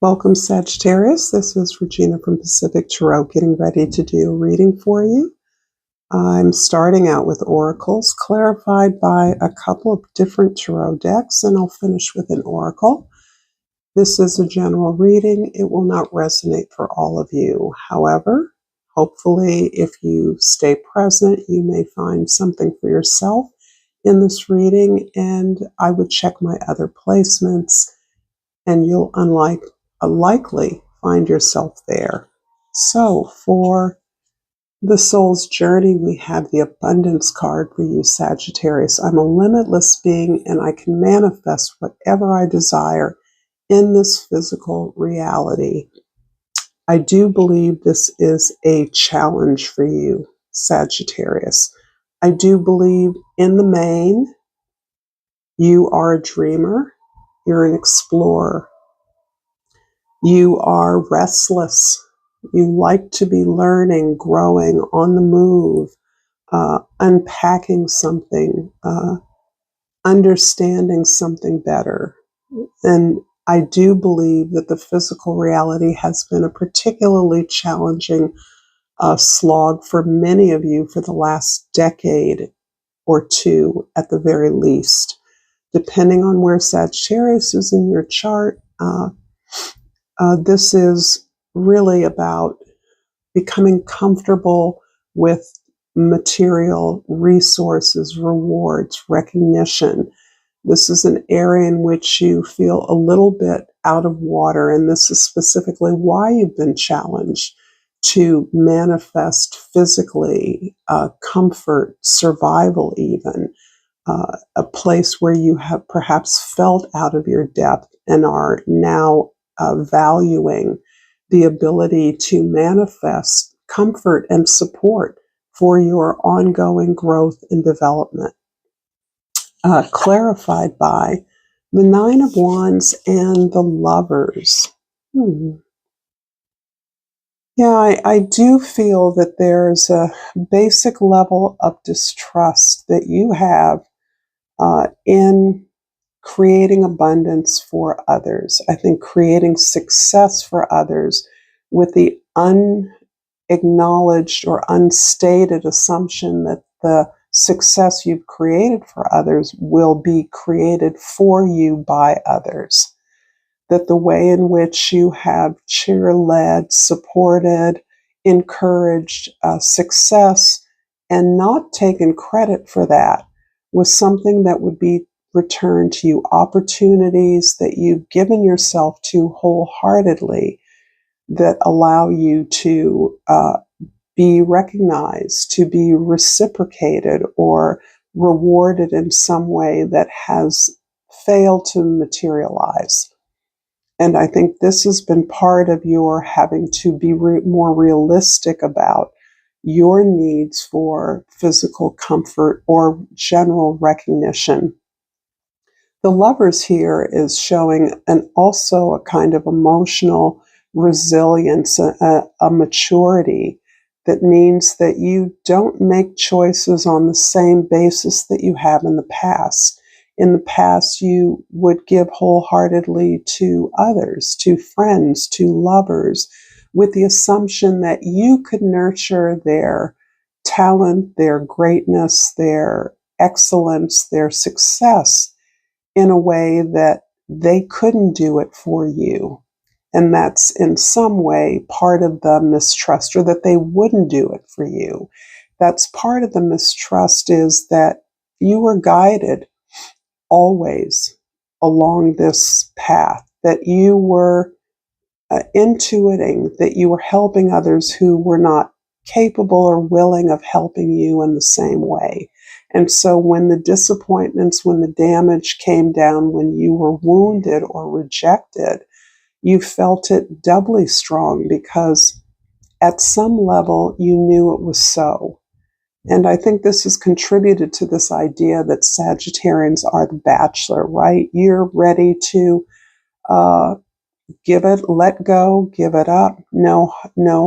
Welcome, Sagittarius. This is Regina from Pacific Tarot, getting ready to do a reading for you. I'm starting out with oracles, clarified by a couple of different tarot decks, and I'll finish with an oracle. This is a general reading. It will not resonate for all of you. However, hopefully, if you stay present, you may find something for yourself in this reading, and I would check my other placements, and you'll likely find yourself there. So for the soul's journey, we have the abundance card for you, Sagittarius. I'm a limitless being and I can manifest whatever I desire in this physical reality. I do believe this is a challenge for you, Sagittarius. I do believe in the main, you are a dreamer, you're an explorer. You are restless. You like to be learning, growing, on the move, unpacking something, understanding something better. And I do believe that the physical reality has been a particularly challenging slog for many of you for the last decade or two at the very least. Depending on where Sagittarius is in your chart, this is really about becoming comfortable with material resources, rewards, recognition. This is an area in which you feel a little bit out of water, and this is specifically why you've been challenged to manifest physically comfort, survival even, a place where you have perhaps felt out of your depth and are now valuing the ability to manifest comfort and support for your ongoing growth and development. Clarified by the Nine of Wands and the Lovers. Yeah, I do feel that there's a basic level of distrust that you have in creating abundance for others. I think creating success for others with the unacknowledged or unstated assumption that the success you've created for others will be created for you by others. That the way in which you have cheer-led, supported, encouraged success and not taken credit for that was something that would be return to you, opportunities that you've given yourself to wholeheartedly that allow you to be recognized, to be reciprocated or rewarded in some way that has failed to materialize. And I think this has been part of your having to be more realistic about your needs for physical comfort or general recognition. The Lovers here is showing also a kind of emotional resilience, a maturity that means that you don't make choices on the same basis that you have in the past. In the past, you would give wholeheartedly to others, to friends, to lovers, with the assumption that you could nurture their talent, their greatness, their excellence, their success in a way that they couldn't do it for you. And that's in some way part of the mistrust, or that they wouldn't do it for you. That's part of the mistrust, is that you were guided always along this path, that you were intuiting that you were helping others who were not capable or willing of helping you in the same way. And so when the disappointments, when the damage came down, when you were wounded or rejected, you felt it doubly strong because at some level you knew it was so. And I think this has contributed to this idea that Sagittarians are the bachelor, right? You're ready to give it, let go, give it up, no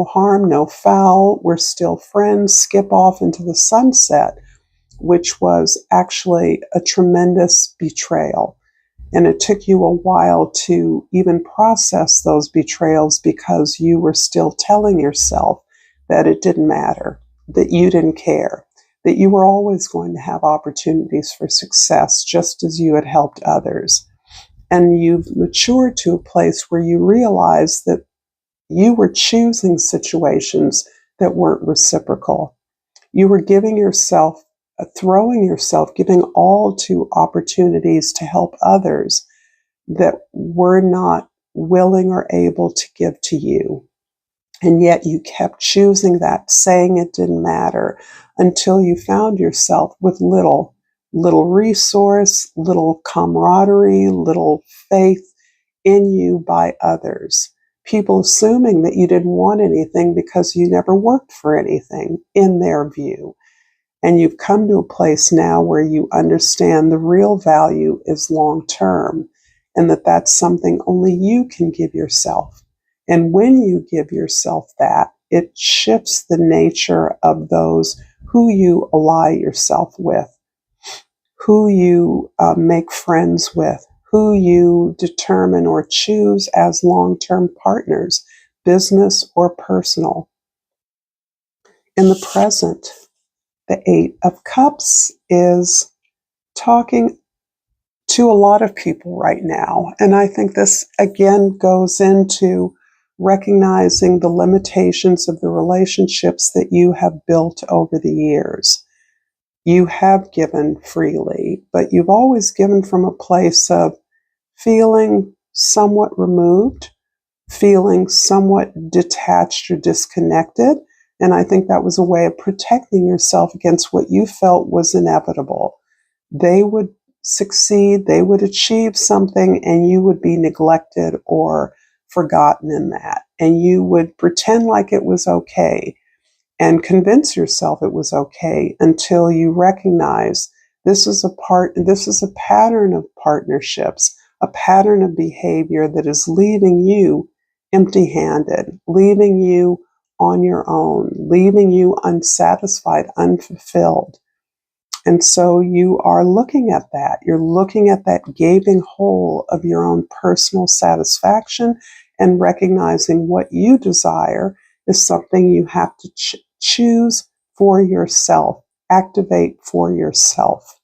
harm, no foul, we're still friends, skip off into the sunset, which was actually a tremendous betrayal. And it took you a while to even process those betrayals because you were still telling yourself that it didn't matter, that you didn't care, that you were always going to have opportunities for success just as you had helped others. And you've matured to a place where you realize that you were choosing situations that weren't reciprocal. You were giving yourself, throwing yourself, giving all to opportunities to help others that were not willing or able to give to you. And yet you kept choosing that, saying it didn't matter until you found yourself with little resource, little camaraderie, little faith in you by others. People assuming that you didn't want anything because you never worked for anything in their view. And you've come to a place now where you understand the real value is long term and that that's something only you can give yourself. And when you give yourself that, it shifts the nature of those who you ally yourself with, who you make friends with, who you determine or choose as long-term partners, business or personal. In the present, the Eight of Cups is talking to a lot of people right now. And I think this again goes into recognizing the limitations of the relationships that you have built over the years. You have given freely, but you've always given from a place of feeling somewhat removed, feeling somewhat detached or disconnected. And I think that was a way of protecting yourself against what you felt was inevitable. They would succeed, they would achieve something, and you would be neglected or forgotten in that. And you would pretend like it was okay and convince yourself it was okay until you recognize this is a pattern of partnerships, a pattern of behavior that is leaving you empty-handed, leaving you on your own, leaving you unsatisfied, unfulfilled. And so you are looking at that. You're looking at that gaping hole of your own personal satisfaction and recognizing what you desire is something you have to choose for yourself, activate for yourself.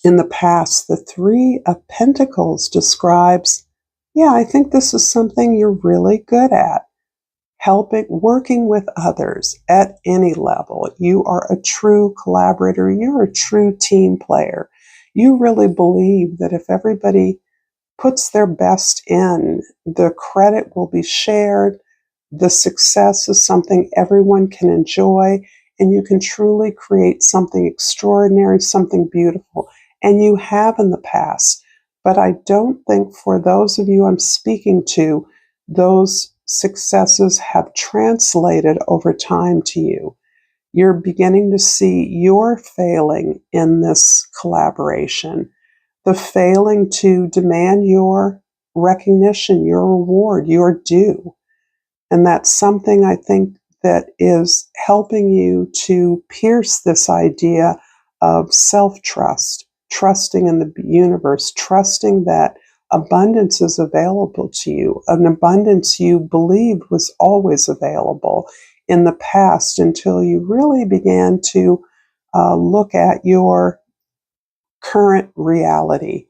In the past, the Three of Pentacles describes, I think this is something you're really good at. Working with others at any level. You are a true collaborator. You're a true team player. You really believe that if everybody puts their best in, the credit will be shared. The success is something everyone can enjoy, and you can truly create something extraordinary, something beautiful. And you have in the past. But I don't think for those of you I'm speaking to, those successes have translated over time to you. You're beginning to see your failing in this collaboration, the failing to demand your recognition, your reward, your due. And that's something I think that is helping you to pierce this idea of self-trust, trusting in the universe, trusting that abundance is available to you, an abundance you believed was always available in the past until you really began to look at your current reality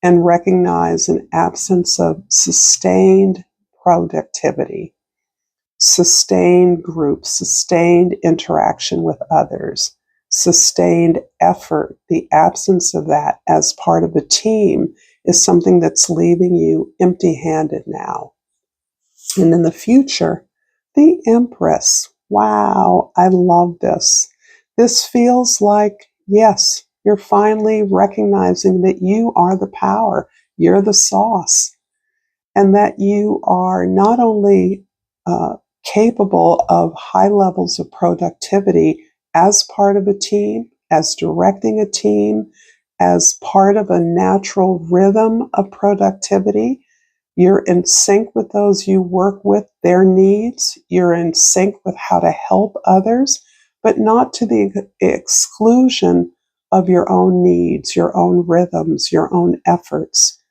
and recognize an absence of sustained productivity, sustained group, sustained interaction with others, sustained effort. The absence of that as part of a team is something that's leaving you empty-handed now. And in the future, the Empress. Wow, I love this. This feels like, yes, you're finally recognizing that you are the power, you're the sauce, and that you are not only capable of high levels of productivity as part of a team, as directing a team, as part of a natural rhythm of productivity. You're in sync with those you work with, their needs. You're in sync with how to help others, but not to the exclusion of your own needs, your own rhythms, your own efforts.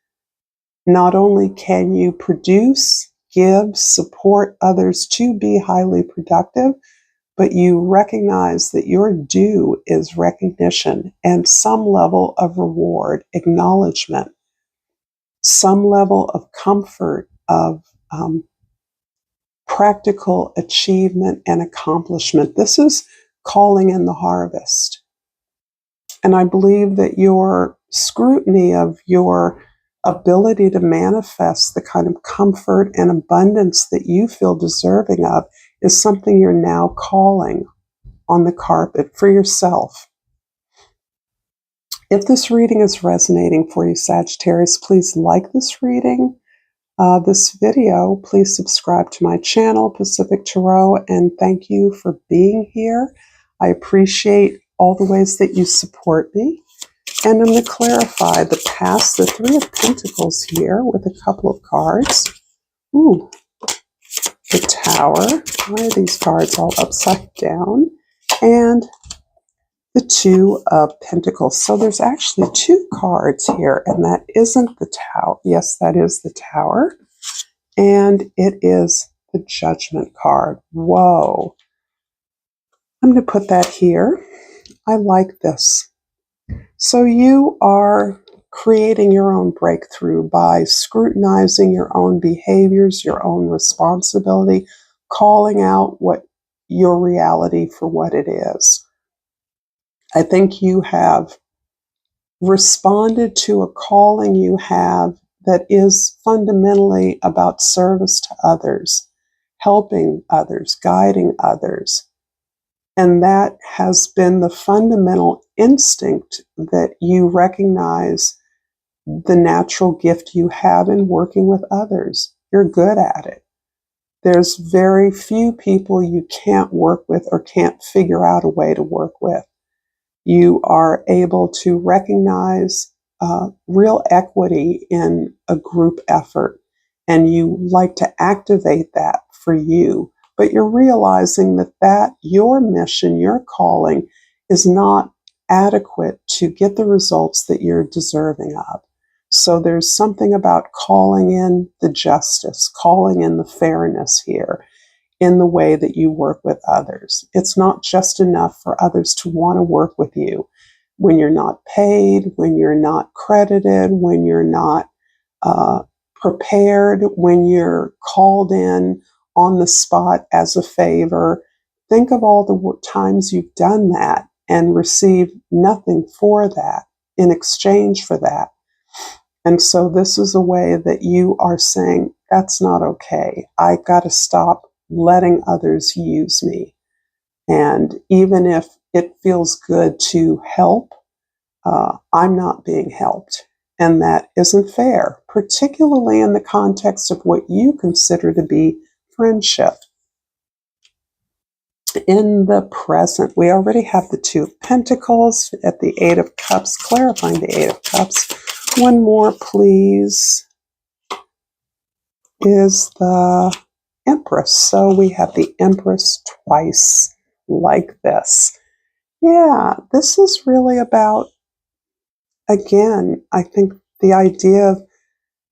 Not only can you produce, give, support others to be highly productive, but you recognize that your due is recognition and some level of reward, acknowledgement, some level of comfort, of practical achievement and accomplishment. This is calling in the harvest. And I believe that your scrutiny of your ability to manifest the kind of comfort and abundance that you feel deserving of is something you're now calling on the carpet for yourself. If this reading is resonating for you, Sagittarius, please like this reading, this video. Please subscribe to my channel, Pacific Tarot, and thank you for being here. I appreciate all the ways that you support me. And I'm going to clarify the past, the Three of Pentacles here with a couple of cards. Ooh, the Tower. Why are these cards all upside down? And the Two of Pentacles. So there's actually two cards here, and that isn't the Tower. Yes, that is the Tower. And it is the Judgment card. Whoa. I'm going to put that here. I like this. So you are creating your own breakthrough by scrutinizing your own behaviors, your own responsibility, calling out what your reality for what it is. I think you have responded to a calling you have that is fundamentally about service to others, helping others, guiding others. And that has been the fundamental instinct that you recognize the natural gift you have in working with others. You're good at it. There's very few people you can't work with or can't figure out a way to work with. You are able to recognize real equity in a group effort, and you like to activate that for you. But you're realizing that your mission, your calling, is not adequate to get the results that you're deserving of. So there's something about calling in the justice, calling in the fairness here in the way that you work with others. It's not just enough for others to want to work with you when you're not paid, when you're not credited, when you're not prepared, when you're called in on the spot as a favor. Think of all the times you've done that and received nothing for that in exchange for that. And so this is a way that you are saying, that's not okay. I got to stop letting others use me. And even if it feels good to help, I'm not being helped. And that isn't fair, particularly in the context of what you consider to be friendship. In the present, we already have the Two of Pentacles at the Eight of Cups, clarifying the Eight of Cups. One more, please, is the Empress. So we have the Empress twice like this. Yeah, this is really about, again, I think the idea of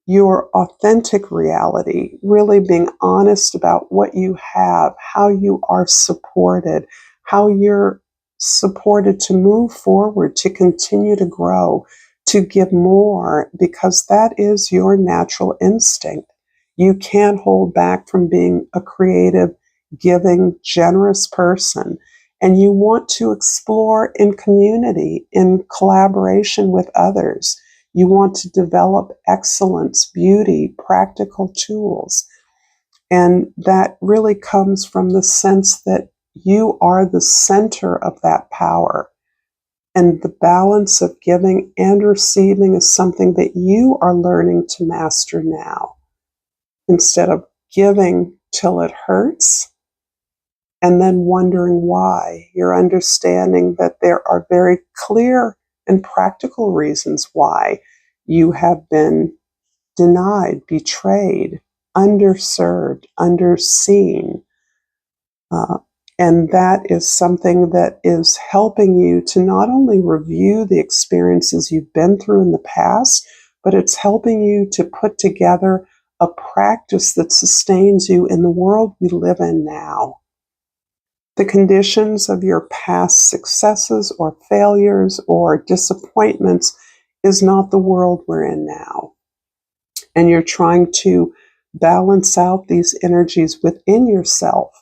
your authentic reality, really being honest about what you have, how you are supported, how you're supported to move forward, to continue to grow, to give more, because that is your natural instinct. You can't hold back from being a creative, giving, generous person. And you want to explore in community, in collaboration with others. You want to develop excellence, beauty, practical tools. And that really comes from the sense that you are the center of that power. And the balance of giving and receiving is something that you are learning to master now. Instead of giving till it hurts and then wondering why, you're understanding that there are very clear and practical reasons why you have been denied, betrayed, underserved, underseen. And that is something that is helping you to not only review the experiences you've been through in the past, but it's helping you to put together a practice that sustains you in the world we live in now. The conditions of your past successes or failures or disappointments is not the world we're in now. And you're trying to balance out these energies within yourself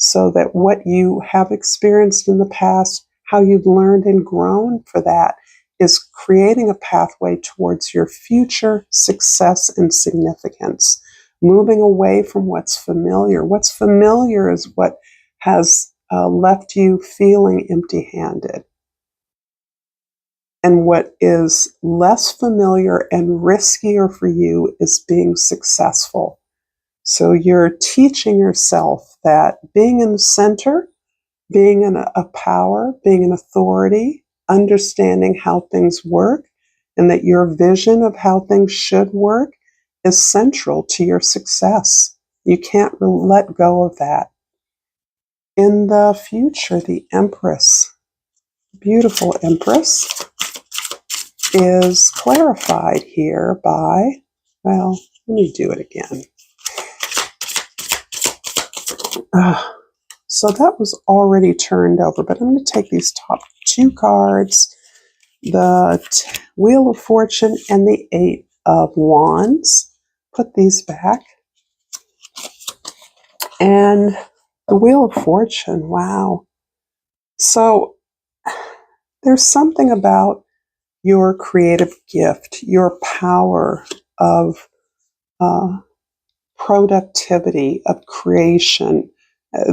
so that what you have experienced in the past, how you've learned and grown for that, is creating a pathway towards your future success and significance. Moving away from what's familiar. What's familiar is what has left you feeling empty-handed. And what is less familiar and riskier for you is being successful. So you're teaching yourself that being in the center, being in a power, being an authority, understanding how things work, and that your vision of how things should work is central to your success. You can't let go of that. In the future, the Empress, beautiful Empress, is clarified here by, well, let me do it again. So that was already turned over, but I'm going to take these top two cards, the Wheel of Fortune and the Eight of Wands. Put these back. And the Wheel of Fortune, wow. So there's something about your creative gift, your power of productivity, of creation.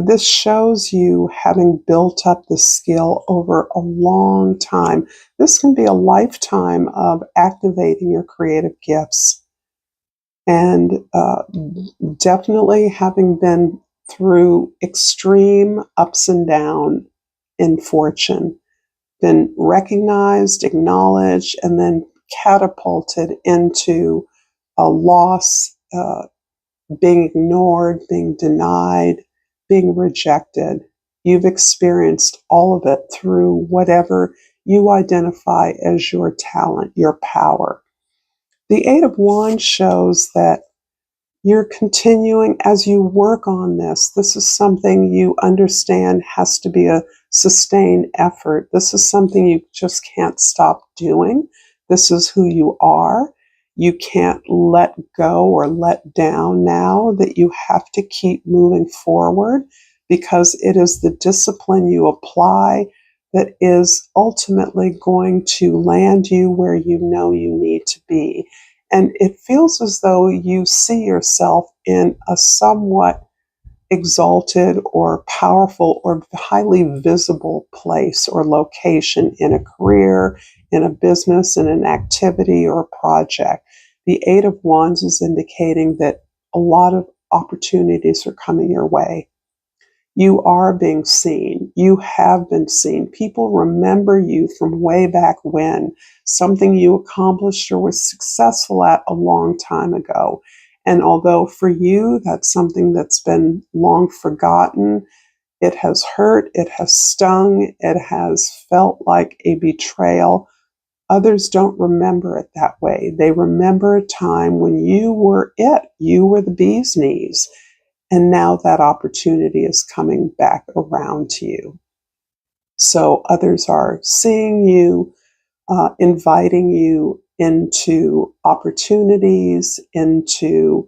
This shows you having built up the skill over a long time. This can be a lifetime of activating your creative gifts. And definitely having been through extreme ups and downs in fortune, been recognized, acknowledged, and then catapulted into a loss, being ignored, being denied, being rejected. You've experienced all of it through whatever you identify as your talent, your power. The Eight of Wands shows that you're continuing as you work on this. This is something you understand has to be a sustained effort. This is something you just can't stop doing. This is who you are. You can't let go or let down now, that you have to keep moving forward, because it is the discipline you apply that is ultimately going to land you where you know you need to be. And it feels as though you see yourself in a somewhat exalted or powerful or highly visible place or location in a career, in a business, in an activity or a project. The Eight of Wands is indicating that a lot of opportunities are coming your way. You are being seen. You have been seen. People remember you from way back when, something you accomplished or was successful at a long time ago. And although for you, that's something that's been long forgotten, it has hurt, it has stung, it has felt like a betrayal. Others don't remember it that way. They remember a time when you were it. You were the bee's knees. And now that opportunity is coming back around to you. So others are seeing you, inviting you into opportunities, into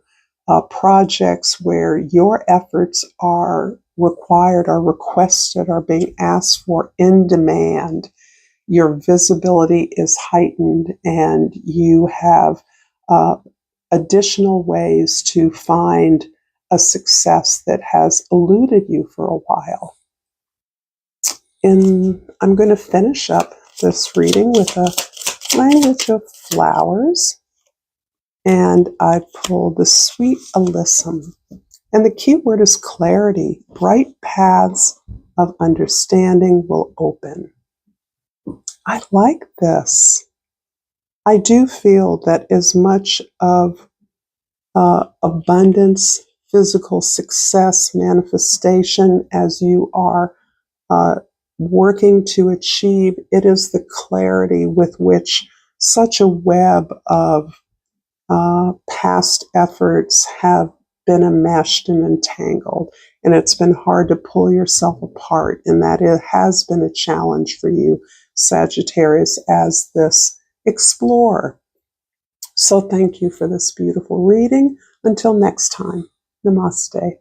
projects where your efforts are required, are requested, are being asked for, in demand. Your visibility is heightened, and you have additional ways to find a success that has eluded you for a while. And I'm going to finish up this reading with a language of flowers. And I pulled the Sweet Alyssum. And the key word is clarity. Bright paths of understanding will open. I like this. I do feel that as much of abundance, physical success manifestation as you are working to achieve. It is the clarity with which such a web of past efforts have been enmeshed and entangled, and it's been hard to pull yourself apart, and that it has been a challenge for you, Sagittarius, as this explorer. So thank you for this beautiful reading. Until next time, namaste.